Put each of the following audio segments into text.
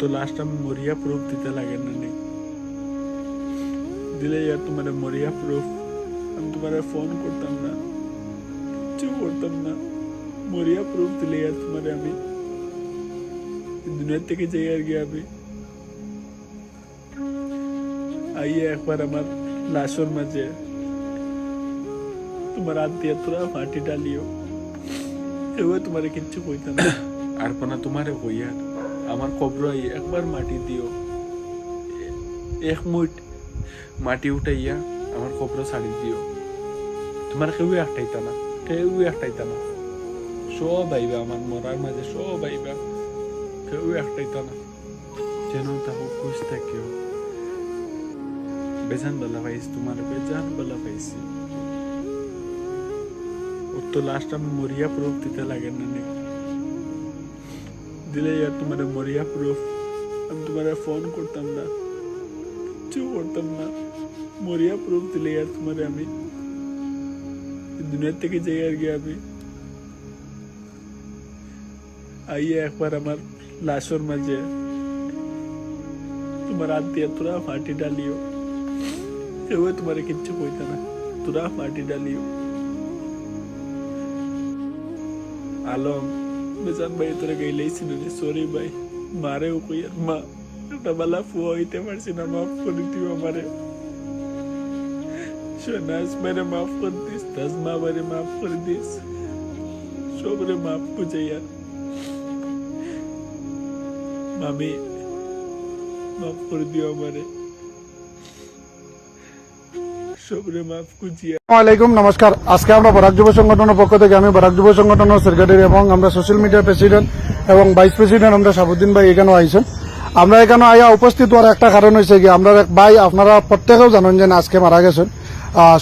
তো লাস্ট আমি মরিয়া প্রুফ দিতে লাগে না নি দিলে यार तुम्हारे मरिया प्रूफ हम तुम्हारा फोन करताम ना কিছু করতাম না मरिया प्रूफ दिले यार तुम्हारे আমি दुनिया থেকে যাই আর কি আমি आइए एक बार हमार लाशोर मजे तुम्हारा दिया तुरा माटी डालियो एवं तुम्हारे किच्छु কইতা না আর পানা তোমারে কই यार আমার কবরই একবার মাটি দিও এক মুঠ মাটি উঠাইয়া আমার কবর ছাড়ি দিও তোমার কেউ একটাইতা না সব আইবা আমার মরার মাঝে সব আইবা কেউ একটাইতা না যেন তাও খুশ থাকিও বেজান বলা পাইছি তোমার বেজান বলা পাইছি ও তো লাস্ট আমি মরিয়া প্রুফ দিতে লাগে না নি দিলে यार तुम्हारे मरिया प्रूफ हम तुम्हारा फोन करताम ना কিছু করতাম না मरिया प्रूफ दिले यार तुम्हारे আমি दुनिया থেকে যাই আর কি আমি आइए एक बार हमार लाशोर मजे तुम्हारा दिया तुरा माटी डालियो एवं तुम्हारे किच्छु কইতা না तुरा माटी डालियो आलम बेजान भाई তোরা গেলেই ছিলি সরি ভাই মারে ও কই মা একটা বালা ফুয়া হইতে পারছি না মাফ করে দিও আমারে শোনাস মেরে মাফ করে দিস তাজমা মেরে মাফ করে দিস সবরে মাফ বুঝাইয়া মামি মাফ করে দিও আমারে সবরে মাফ বুঝিয়া। আসসালামু আলাইকুম, নমস্কার। আজকে আমরা বরাক যুব সংগঠনের পক্ষ থেকে আমি বরাক যুব সংগঠনের সেক্রেটারি এবং আমরা সোশ্যাল মিডিয়ার প্রেসিডেন্ট এবং ভাইস প্রেসিডেন্ট আমরা শাহাবুদ্দিন ভাই এখানে আইছেন। আমরা এখানে আয়া উপস্থিত হওয়ার একটা কারণ হয়েছে কি আমরা এক ভাই আপনারা প্রত্যেকেও জানেন যে আজকে মারা গেছেন,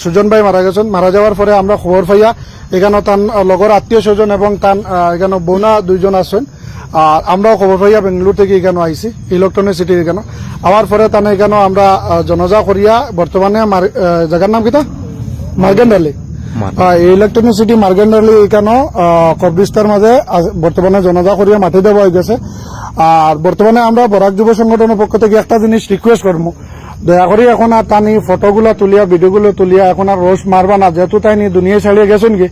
সুজন ভাই মারা গেছেন। মারা যাওয়ার পরে আমরা খবর পাইয়া এখানে তার লগর আত্মীয় স্বজন এবং তার এখানে বোনা দুইজন আছেন। আর আমরাও খবর পাইয়া বেঙ্গালুরু থেকে এখানে আইছি ইলেকট্রনিক সিটির এখানে আবার পরে তার এখানে আমরা জনজা করিয়া বর্তমানে জায়গার নাম কিতা মার্গেন্ডালি ইলেকট্রনিক সিটি মার্গেন্ডালি এখানে কবরিস্তার মাঝে বর্তমানে জনজা করিয়া মাটি দেওয়া হয়ে গেছে। আর বর্তমানে আমরা বরাক যুব সংগঠনের পক্ষ থেকে একটা জিনিস রিকোয়েস্ট করবো, দয়া করে এখন আর তানি ফটোগুলো তুলিয়া ভিডিওগুলো তুলিয়া এখন আর রোজ মারবা না, যেহেতু তাই নিয়ে দুনিয়া ছাড়িয়ে গেছেন কি।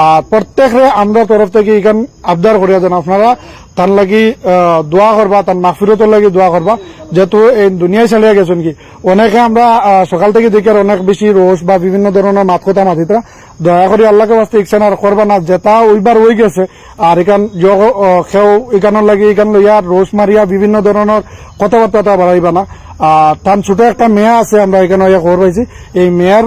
আর প্রত্যেকে আমরা তরফ থেকে এখান আবদার করিয়া দেন আপনারা তার লাগি দোয়া করবা, তার মাগফিরাতের লাগি দোয়া করবা, যেহেতু এই দুনিয়ায় ছাড়িয়ে গেছেন কি। অনেকে আমরা সকাল থেকে দেখি অনেক বেশি রোজ বা বিভিন্ন ধরনের মাত কথা মাতিতা, দয়া করে আল্লাহকে বাস্তে ইকসান আর করবা না, যেটা ওইবার হয়ে গেছে। আর এখান কেউ এখানের লাগি এখান লইয়া রোজ মারিয়া বিভিন্ন ধরনের কথাবার্তা বাড়াইবা না। তার ছোট একটা মেয়ে আছে, আমরা এখানে খবর পাইছি, এই মেয়ের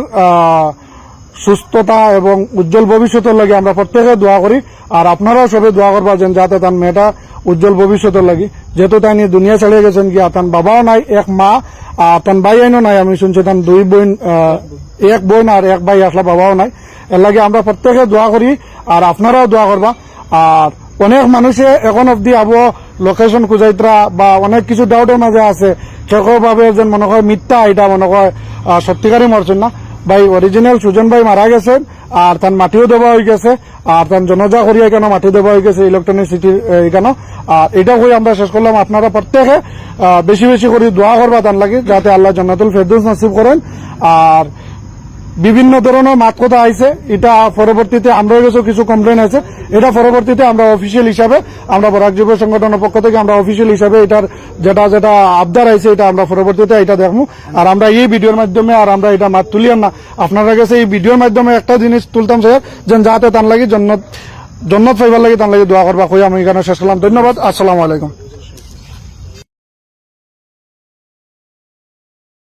সুস্থতা এবং উজ্জ্বল ভবিষ্যতের লাগে আমরা প্রত্যেকে দোয়া করি। আর আপনারাও সবাই দোয়া করবা যেন যাতে তার মেয়েটা উজ্জ্বল ভবিষ্যতের লাগে, যেহেতু তাই নিয়ে দুনিয়া ছাড়িয়ে গেছেন গিয়া। তার বাবাও নাই, এক মা আর তার ভাই আইনও নাই, আমি শুনছি তার দুই বোন, এক বোন আর এক ভাই আসলা বাবাও নাই। এর লাগে আমরা প্রত্যেকে দোয়া করি আর আপনারাও দোয়া করবা। আর অনেক মানুষে এখন অব্দি আবো লোকেশন খুঁজাইতরা বা অনেক কিছু ডাউটের মাঝে আছে, কেউ ভাবে যে মনে হয় মিথ্যা, এটা মনে হয় সত্যিকারই মরছেন না। ভাই অরিজিনাল সুজন ভাই মারা গেছেন আর তার মাটিও দেওয়া হয়ে গেছে আর তার জনজা করিয়া কেন মাটি দেওয়া হয়ে গেছে ইলেকট্রনিক সিটির এখানে। আর এটা হয়ে আমরা শেষ করলাম। আপনারা প্রত্যেকে বেশি বেশি করে দোয়া করবা তার লাগে, যাতে আল্লাহ জান্নাতুল ফেরদৌস নসিব করেন। আর বিভিন্ন ধরনের মাত কথা আইছে, এটা পরবর্তীতে আমরা কাছে কিছু কমপ্লেন আছে, এটা পরবর্তীতে আমরা অফিসিয়াল হিসাবে আমরা বরাক যুব সংগঠনের পক্ষ থেকে আমরা অফিসিয়াল হিসাবে এটার যেটা আবদার আইছে এটা আমরা পরবর্তীতে এটা দেখবো। আর আমরা এই ভিডিওর মাধ্যমে আর আমরা এটা মাত তুলিয়াম না, আপনারা কাছে এই ভিডিওর মাধ্যমে একটা জিনিস তুলতাম স্যার, যেন যাতে তার লাগে জন্নত পাইবার লাগে তার লাগে দোয়া করবা কই আমি এখানে শেষ করলাম। ধন্যবাদ, আসসালামু আলাইকুম।